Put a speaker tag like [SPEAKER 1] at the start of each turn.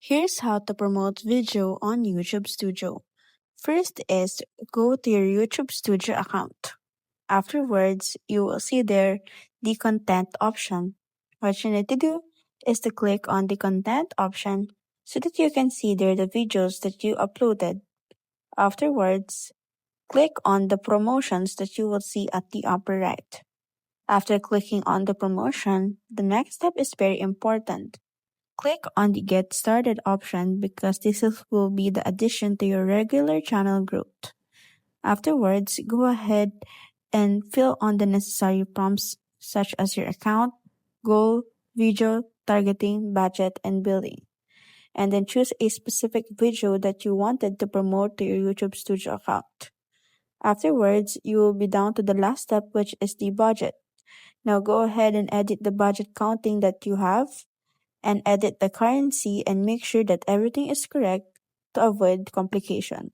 [SPEAKER 1] Here's how to promote video on YouTube Studio. First is go to your YouTube Studio account. Afterwards, you will see there the content option. What you need to do is to click on the content option so that you can see there the videos that you uploaded. Afterwards, click on the promotions that you will see at the upper right. After clicking on the promotion, the next step is very important. Click on the Get Started option because will be the addition to your regular channel group. Afterwards, go ahead and fill on the necessary prompts such as your account, goal, video, targeting, budget, and billing. And then choose a specific video that you wanted to promote to your YouTube Studio account. Afterwards, you will be down to the last step, which is the budget. Now go ahead and edit the budget counting that you have and edit the currency and make sure that everything is correct to avoid complication.